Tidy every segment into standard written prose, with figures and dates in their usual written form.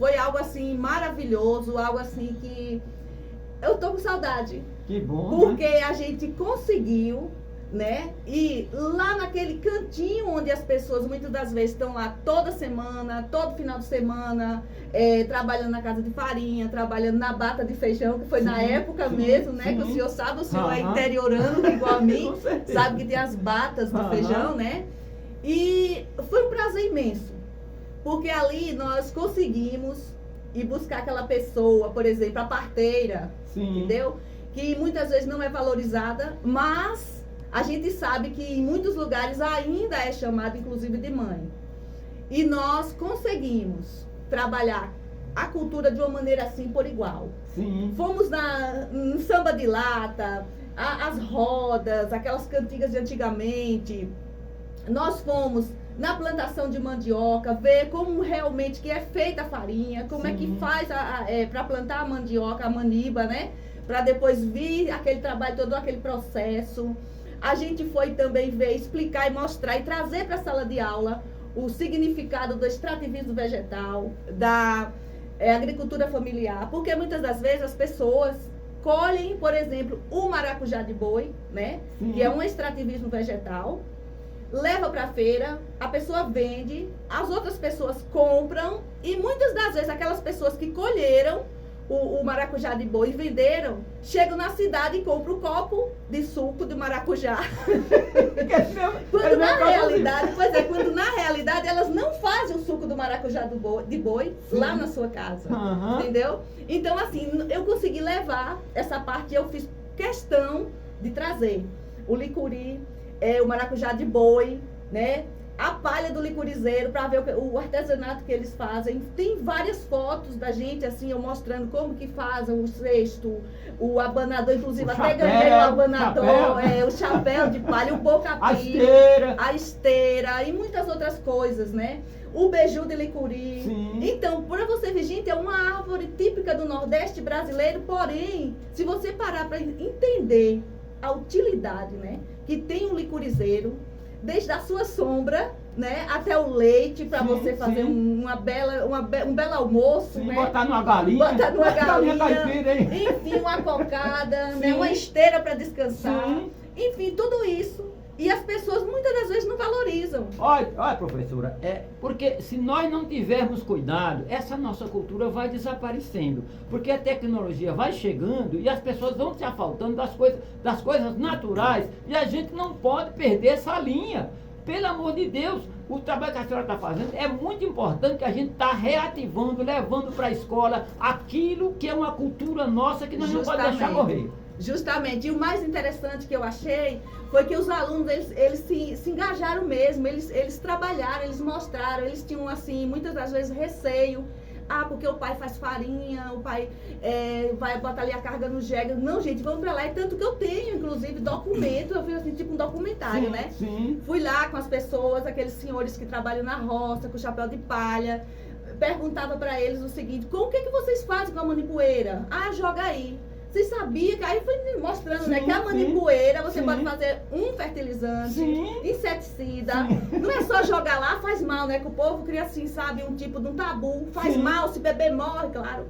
foi algo assim maravilhoso, algo assim que eu tô com saudade. Que bom, porque né? a gente conseguiu, né? E lá naquele cantinho onde as pessoas muitas das vezes estão lá toda semana, todo final de semana, trabalhando na casa de farinha, trabalhando na bata de feijão, que foi na época mesmo, né? Que o senhor sabe, o senhor é interiorano igual a mim, sabe que tem as batas de feijão, né? E foi um prazer imenso, porque ali nós conseguimos ir buscar aquela pessoa, por exemplo, a parteira, entendeu? Que muitas vezes não é valorizada, mas a gente sabe que em muitos lugares ainda é chamada, inclusive, de mãe. E nós conseguimos trabalhar a cultura de uma maneira assim por igual. Fomos no samba de lata, as rodas, aquelas cantigas de antigamente. Nós fomos na plantação de mandioca, ver como realmente que é feita a farinha, como é que faz para plantar a mandioca, a maniba, né? Para depois vir aquele trabalho, todo aquele processo. A gente foi também ver, explicar e mostrar e trazer para a sala de aula o significado do extrativismo vegetal, da agricultura familiar, porque muitas das vezes as pessoas colhem, por exemplo, o maracujá de boi, né? Que é um extrativismo vegetal, leva para a feira, a pessoa vende, as outras pessoas compram e muitas das vezes aquelas pessoas que colheram o maracujá de boi e venderam, chegam na cidade e compram o copo de suco de maracujá. Quando na realidade elas não fazem o suco do maracujá de boi lá na sua casa, entendeu? Então assim, eu consegui levar essa parte, eu fiz questão de trazer o licuri, o maracujá de boi, né? A palha do licurizeiro, para ver o artesanato que eles fazem. Tem várias fotos da gente, assim, eu mostrando como que fazem o cesto, o abanador, inclusive até ganhei o abanador, o chapéu de palha, o boca-pira, a esteira e muitas outras coisas, né? O beiju de licuri. Então, para você ver, gente, é uma árvore típica do Nordeste brasileiro, porém, se você parar para entender a utilidade, né, que tem o licurizeiro, desde a sua sombra, né, até o leite, para você fazer um belo almoço, né? Botar numa galinha. Enfim, uma cocada, né, uma esteira para descansar. Enfim, tudo isso. E as pessoas muitas das vezes não valorizam. Olha, professora, porque se nós não tivermos cuidado, essa nossa cultura vai desaparecendo. Porque a tecnologia vai chegando e as pessoas vão se afaltando das coisas naturais. E a gente não pode perder essa linha. Pelo amor de Deus, o trabalho que a senhora está fazendo é muito importante, que a gente está reativando, levando para a escola aquilo que é uma cultura nossa que nós não podemos deixar morrer. Justamente. E o mais interessante que eu achei foi que os alunos, eles se engajaram mesmo, eles trabalharam, eles mostraram, eles tinham, assim, muitas das vezes receio. Porque o pai faz farinha, o pai vai botar ali a carga no jegue. Não, gente, vamos pra lá. É tanto que eu tenho, inclusive, documento. Eu fiz assim, tipo um documentário, né? Fui lá com as pessoas, aqueles senhores que trabalham na roça, com chapéu de palha. Perguntava pra eles o seguinte: como que vocês fazem com a manipoeira? Joga aí. Vocês sabiam que aí foi mostrando, né, que a manipoeira você pode fazer um fertilizante, inseticida. Não é só jogar lá, faz mal, né? Que o povo cria assim, sabe, um tipo de um tabu. Faz mal, se beber morre, claro.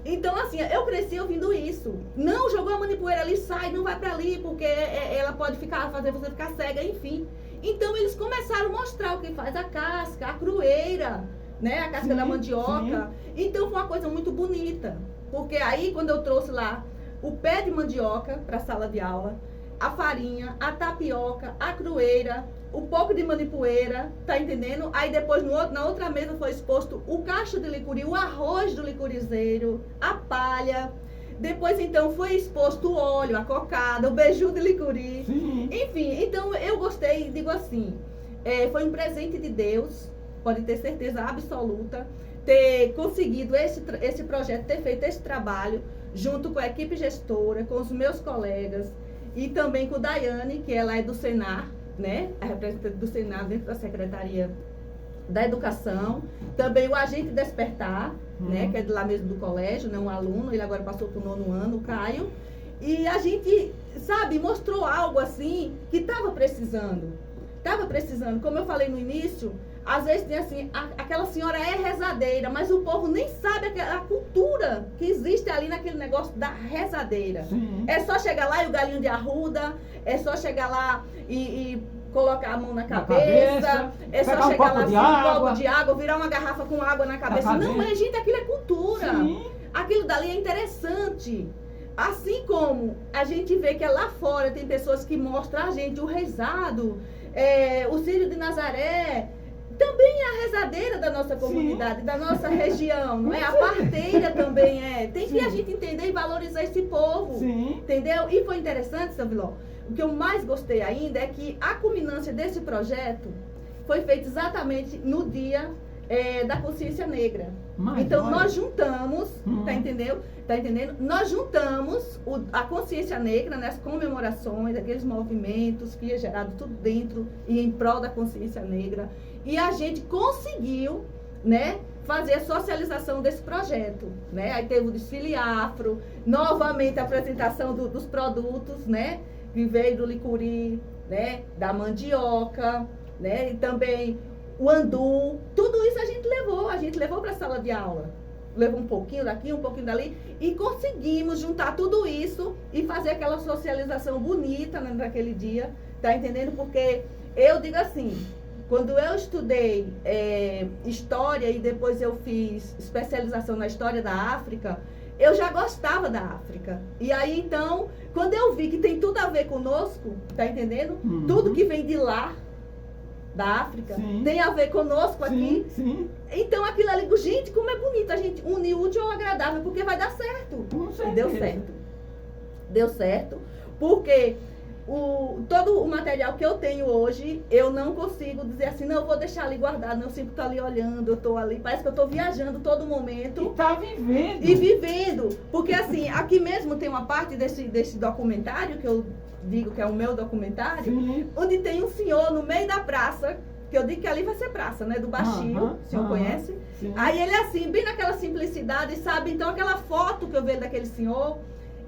Então, assim, eu cresci ouvindo isso. Não, jogou a manipoeira ali, sai, não vai pra ali, porque ela pode fazer você ficar cega, enfim. Então, eles começaram a mostrar o que faz a casca, a crueira, né? A casca da mandioca. Então, foi uma coisa muito bonita. Porque aí, quando eu trouxe lá o pé de mandioca para a sala de aula, a farinha, a tapioca, a crueira, o pouco de manipoeira, tá entendendo? Aí depois na outra mesa foi exposto o cacho de licuri, o arroz do licurizeiro, a palha. Depois então foi exposto o óleo, a cocada, o beiju de licuri. Enfim, então eu gostei, digo assim, foi um presente de Deus, pode ter certeza absoluta, ter conseguido esse projeto, ter feito esse trabalho, junto com a equipe gestora, com os meus colegas e também com a Daiane, que ela é do Senar, né? A representante do Senar dentro da Secretaria da Educação. Também o agente Despertar, né? Que é de lá mesmo do colégio, né? Um aluno, ele agora passou para o 9º ano, o Caio. E a gente, sabe, mostrou algo assim que estava precisando. Como eu falei no início, Às vezes tem assim, aquela senhora é rezadeira, mas o povo nem sabe a cultura que existe ali naquele negócio da rezadeira. Sim. É só chegar lá e o galinho de arruda, é só chegar lá e colocar a mão na cabeça, é só chegar lá um copo de água, virar uma garrafa com água na cabeça. Não, gente, aquilo é cultura. Sim. Aquilo dali é interessante. Assim como a gente vê que lá fora tem pessoas que mostram a gente o rezado, o Círio de Nazaré, também é a rezadeira da nossa comunidade, da nossa região, não é? A parteira também é. Tem que a gente entender e valorizar esse povo, entendeu? E foi interessante, seu Viló, o que eu mais gostei ainda é que a culminância desse projeto foi feita exatamente no dia da consciência negra. Então, nós juntamos, tá entendendo? Nós juntamos a consciência negra, né, as comemorações, aqueles movimentos que é gerado tudo dentro e em prol da consciência negra. E a gente conseguiu, né, fazer a socialização desse projeto, né? Aí teve o desfile afro, novamente a apresentação dos produtos, né? Que veio do licuri, né? Da mandioca, né? E também o andu, tudo isso a gente levou para a sala de aula. Levou um pouquinho daqui, um pouquinho dali, e conseguimos juntar tudo isso e fazer aquela socialização bonita, né, naquele dia, tá entendendo? Porque eu digo assim, quando eu estudei história e depois eu fiz especialização na história da África, eu já gostava da África. E aí, então, quando eu vi que tem tudo a ver conosco, tá entendendo? Tudo que vem de lá, da África, tem a ver conosco aqui. Então aquilo ali, gente, como é bonito a gente unir o útil ao agradável, porque vai dar certo. E deu certo. Deu certo, porque todo o material que eu tenho hoje, eu não consigo dizer assim, não, eu vou deixar ali guardado, não, eu sempre estou ali olhando, eu estou ali, parece que eu estou viajando todo momento. E tá vivendo. E vivendo, porque assim, aqui mesmo tem uma parte desse documentário, que eu digo que é o meu documentário, onde tem um senhor no meio da praça, que eu digo que ali vai ser praça, né, do Baixio, o senhor conhece? Aí ele assim, bem naquela simplicidade, sabe? Então aquela foto que eu vejo daquele senhor,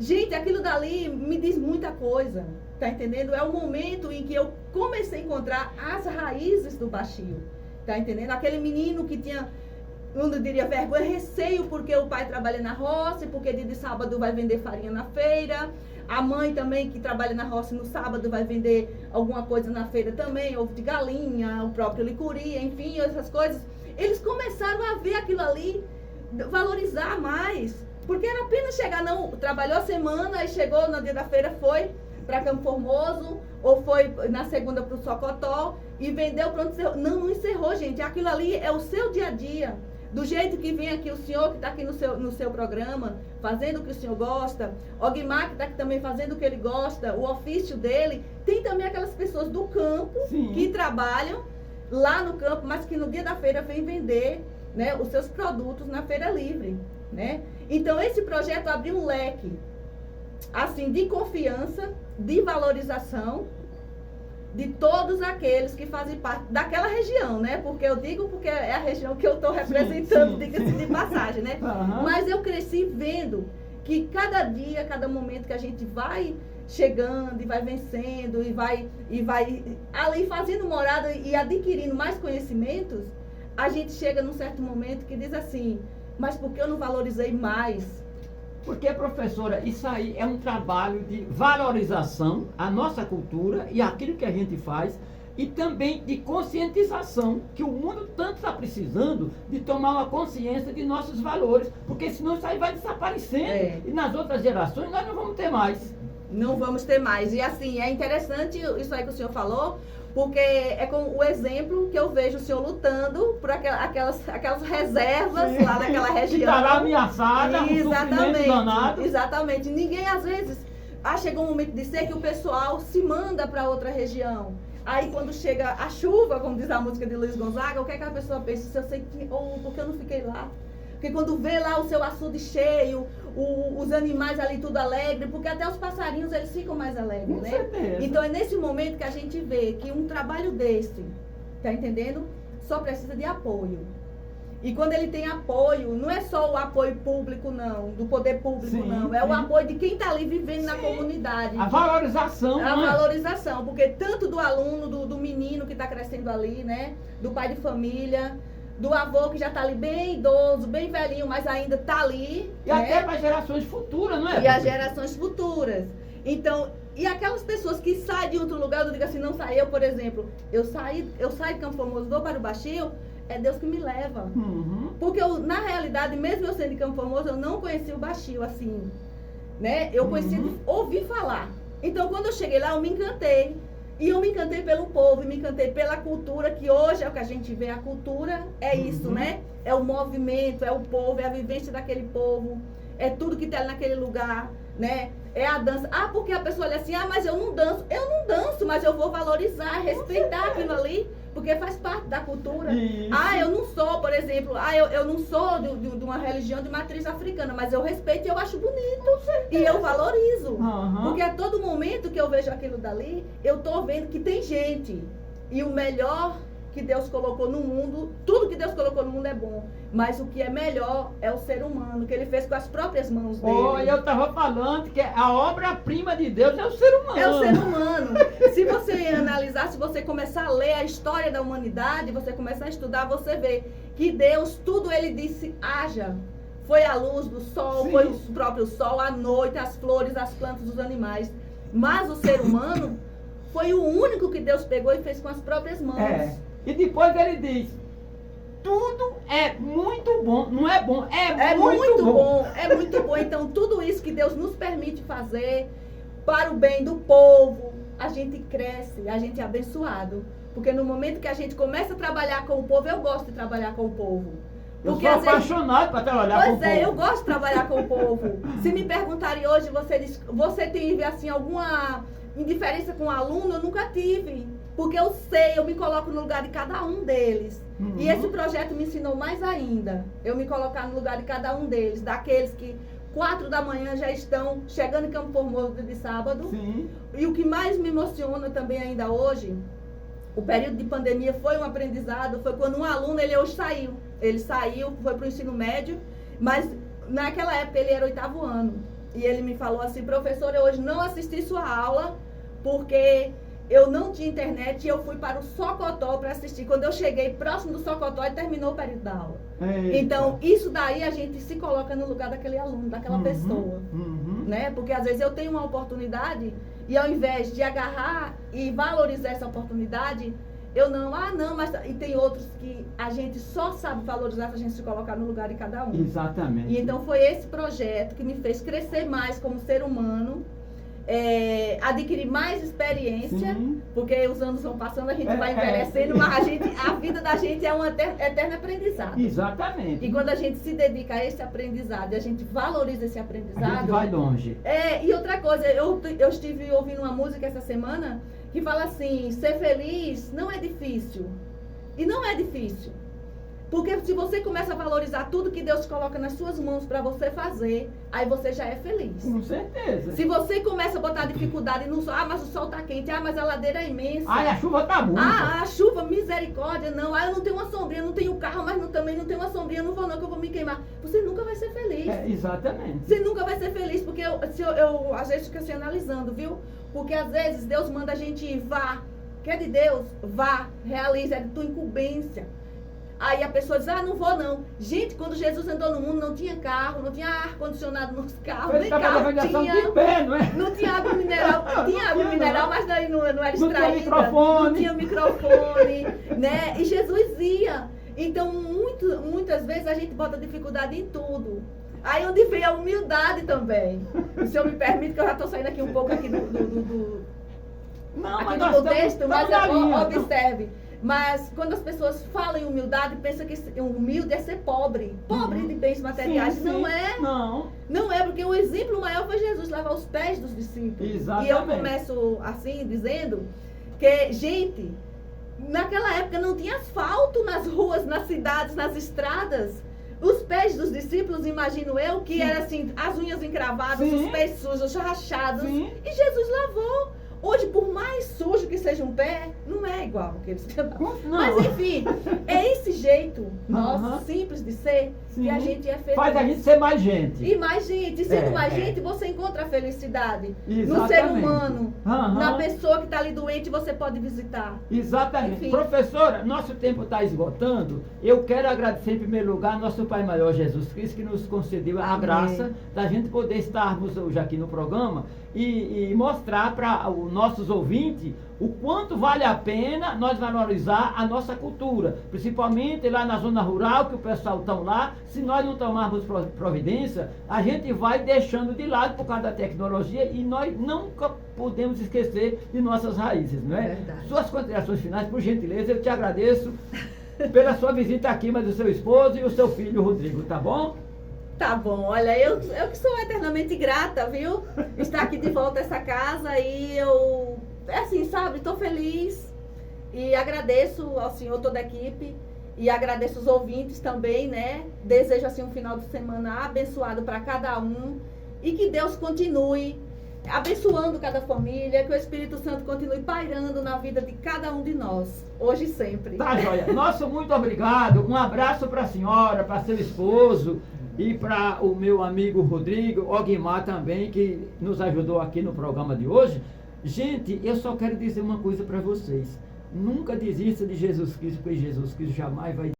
gente, aquilo dali me diz muita coisa, tá entendendo? É o momento em que eu comecei a encontrar as raízes do Baixio, tá entendendo? Aquele menino que tinha, eu não diria vergonha, receio, porque o pai trabalha na roça, porque dia de sábado vai vender farinha na feira. A mãe também, que trabalha na roça, no sábado vai vender alguma coisa na feira também, ovo de galinha, o próprio licuri, enfim, essas coisas. Eles começaram a ver aquilo ali, valorizar mais. Porque era apenas chegar, não, trabalhou a semana e chegou no dia da feira, foi para Campo Formoso, ou foi na segunda para o Socotó e vendeu, pronto, encerrou. Não encerrou, gente. Aquilo ali é o seu dia a dia. Do jeito que vem aqui o senhor que está aqui no seu programa, fazendo o que o senhor gosta, o Guimar que está aqui também fazendo o que ele gosta, o ofício dele, tem também aquelas pessoas do campo que trabalham lá no campo, mas que no dia da feira vêm vender, né, os seus produtos na feira livre, né? Então esse projeto abriu um leque assim de confiança, de valorização de todos aqueles que fazem parte daquela região, né? Porque eu digo porque é a região que eu estou representando, diga-se de passagem, né? Mas eu cresci vendo que cada dia, cada momento que a gente vai chegando e vai vencendo e vai ali fazendo morada e adquirindo mais conhecimentos, a gente chega num certo momento que diz assim, mas por que eu não valorizei mais? Porque, professora, isso aí é um trabalho de valorização à nossa cultura e aquilo que a gente faz, e também de conscientização, que o mundo tanto está precisando de tomar uma consciência de nossos valores, porque senão isso aí vai desaparecendo, e nas outras gerações nós não vamos ter mais. Não vamos ter mais. E assim, é interessante isso aí que o senhor falou, porque é com o exemplo que eu vejo o senhor lutando por aquelas reservas lá naquela região. Que está lá ameaçada, exatamente, danado. Exatamente. Ninguém, às vezes, chegou um momento de ser que o pessoal se manda para outra região. Aí, quando chega a chuva, como diz a música de Luiz Gonzaga, o que é que a pessoa pensa? Se eu sei que, porque eu não fiquei lá? Porque quando vê lá o seu açude cheio, os animais ali tudo alegre, porque até os passarinhos eles ficam mais alegres, né? Certeza. Então é nesse momento que a gente vê que um trabalho desse, tá entendendo? Só precisa de apoio. E quando ele tem apoio, não é só o apoio público, não, do poder público, Sim, não. É sim. o apoio de quem está ali vivendo na comunidade. A valorização, A né? valorização, porque tanto do aluno, do menino que está crescendo ali, né? Do pai de família, do avô que já está ali bem idoso, bem velhinho, mas ainda está ali. E né? até para gerações futuras, não é? E as gerações futuras. Então, e aquelas pessoas que saem de outro lugar, eu digo assim, não saí, eu, por exemplo, eu saio de Campo Formoso, vou para o Baixio, é Deus que me leva. Uhum. Porque eu, na realidade, mesmo eu sendo de Campo Formoso, eu não conhecia o Baixio assim, né? Eu conhecia de ouvir falar. Então, quando eu cheguei lá, eu me encantei. E eu me encantei pelo povo, e me encantei pela cultura, que hoje é o que a gente vê, a cultura é isso, né? É o movimento, é o povo, é a vivência daquele povo, é tudo que tem naquele lugar, né? É a dança. Ah, porque a pessoa olha assim, ah, mas eu não danço. Eu não danço, mas eu vou valorizar, respeitar aquilo ali, porque faz parte da cultura. Isso. Ah, eu não sou, por exemplo, eu não sou de uma religião de matriz africana, mas eu respeito e eu acho bonito. E eu valorizo. Uhum. Porque a todo momento que eu vejo aquilo dali, eu tô vendo que tem gente. E o melhor que Deus colocou no mundo, tudo que Deus colocou no mundo é bom. Mas o que é melhor é o ser humano, que ele fez com as próprias mãos dele. Oh, eu estava falando que a obra-prima de Deus é o ser humano. É o ser humano. Se você analisar, se você começar a ler a história da humanidade, você começar a estudar, você vê que Deus, tudo ele disse, haja. Foi a luz do sol, Sim. foi o próprio sol, a noite, as flores, as plantas, os animais. Mas o ser humano foi o único que Deus pegou e fez com as próprias mãos. É. E depois ele diz, tudo é muito bom, não é bom, É muito bom, é muito bom. Então, tudo isso que Deus nos permite fazer para o bem do povo, a gente cresce, a gente é abençoado. Porque no momento que a gente começa a trabalhar com o povo, eu gosto de trabalhar com o povo. Eu Porque sou às vezes- apaixonado para trabalhar com o Pois é, povo. eu gosto de trabalhar com o povo. Se me perguntarem hoje, você teve assim alguma indiferença com o aluno? Eu nunca tive. Porque eu sei, eu me coloco no lugar de cada um deles. Uhum. E esse projeto me ensinou mais ainda. Eu me colocar no lugar de cada um deles. Daqueles que 4 da manhã já estão chegando em Campo Formoso de sábado. Sim. E o que mais me emociona também ainda hoje, o período de pandemia foi um aprendizado, foi quando um aluno, ele hoje saiu. Ele saiu, foi para o ensino médio, mas naquela época ele era 8º ano. E ele me falou assim, professor, eu hoje não assisti sua aula, porque eu não tinha internet e eu fui para o Socotó para assistir. Quando eu cheguei próximo do Socotó, ele terminou o período da aula. Eita. Então, isso daí a gente se coloca no lugar daquele aluno, daquela pessoa. Uhum. Né? Porque às vezes eu tenho uma oportunidade e ao invés de agarrar e valorizar essa oportunidade, eu não, mas... E tem outros que a gente só sabe valorizar se a gente se colocar no lugar de cada um. Exatamente. E então foi esse projeto que me fez crescer mais como ser humano, adquirir mais experiência, Sim. porque os anos vão passando, a gente vai É. envelhecendo, mas a vida da gente é um eterno aprendizado. Exatamente. E quando a gente se dedica a esse aprendizado e a gente valoriza esse A gente aprendizado... vai longe. E outra coisa, eu estive ouvindo uma música essa semana que fala assim, ser feliz não é difícil. E não é difícil. Porque se você começa a valorizar tudo que Deus coloca nas suas mãos para você fazer, aí você já é feliz. Com certeza. Se você começa a botar dificuldade no sol, mas o sol tá quente, mas a ladeira é imensa. Ai, a chuva tá boa. A chuva, misericórdia, não. Eu não tenho uma sombrinha, não tenho carro, mas também não tenho uma sombrinha, não vou não, que eu vou me queimar. Você nunca vai ser feliz. Exatamente. Você nunca vai ser feliz, porque eu às vezes fico assim analisando, viu? Porque às vezes Deus manda a gente ir, vá. Que é de Deus, vá, realize, é de tua incumbência. Aí a pessoa diz, não vou não. Gente, quando Jesus andou no mundo, não tinha carro, não tinha ar-condicionado nos carros, nem carro tinha. De pé, não é? Não tinha água mineral, tinha água mineral, mas daí não era extraída. Não tinha microfone. Não tinha microfone, né? E Jesus ia. Então, muitas vezes a gente bota dificuldade em tudo. Aí onde vem a humildade também. O senhor me permite, que eu já estou saindo aqui um pouco aqui do Não, aqui mas do contexto, mas observe. observe. Mas quando as pessoas falam em humildade, pensam que humilde é ser pobre. Pobre de bens materiais. Sim, Não sim. é. Não. Não é, porque o exemplo maior foi Jesus lavar os pés dos discípulos. Exatamente. E eu começo assim, dizendo que, gente, naquela época não tinha asfalto nas ruas, nas cidades, nas estradas. Os pés dos discípulos, imagino eu, que Sim. era assim, as unhas encravadas, Sim. os pés sujos, rachados. Sim. E Jesus lavou. Hoje, por mais sujo que seja um pé, não é igual aqueles que Não. Mas enfim, é esse jeito nosso, simples de ser, Sim. que a gente é feliz. Faz a gente ser mais gente. E mais gente. E sendo mais É. gente, você encontra a felicidade no Exatamente. ser humano. Aham. Na pessoa que está ali doente, você pode visitar. Exatamente. Enfim. Professora, nosso tempo está esgotando. Eu quero agradecer em primeiro lugar nosso Pai Maior Jesus Cristo, que nos concedeu a Amém. graça da gente poder estarmos hoje aqui no programa e mostrar para os nossos ouvintes o quanto vale a pena nós valorizar a nossa cultura, principalmente lá na zona rural, que o pessoal está lá. Se nós não tomarmos providência, a gente vai deixando de lado por causa da tecnologia e nós nunca podemos esquecer de nossas raízes, não é? Verdade. Suas considerações finais, por gentileza, eu te agradeço pela sua visita aqui, mas o seu esposo e o seu filho Rodrigo, tá bom? Tá bom, olha, eu que sou eternamente grata, viu? Estar aqui de volta a essa casa e eu, assim, sabe, estou feliz e agradeço ao senhor, toda a equipe, e agradeço os ouvintes também, né? Desejo, assim, um final de semana abençoado para cada um e que Deus continue abençoando cada família, que o Espírito Santo continue pairando na vida de cada um de nós, hoje e sempre. Tá, joia. Nosso muito obrigado. Um abraço para a senhora, para seu esposo e para o meu amigo Rodrigo, Ogmar também, que nos ajudou aqui no programa de hoje. Gente, eu só quero dizer uma coisa para vocês. Nunca desista de Jesus Cristo, porque Jesus Cristo jamais vai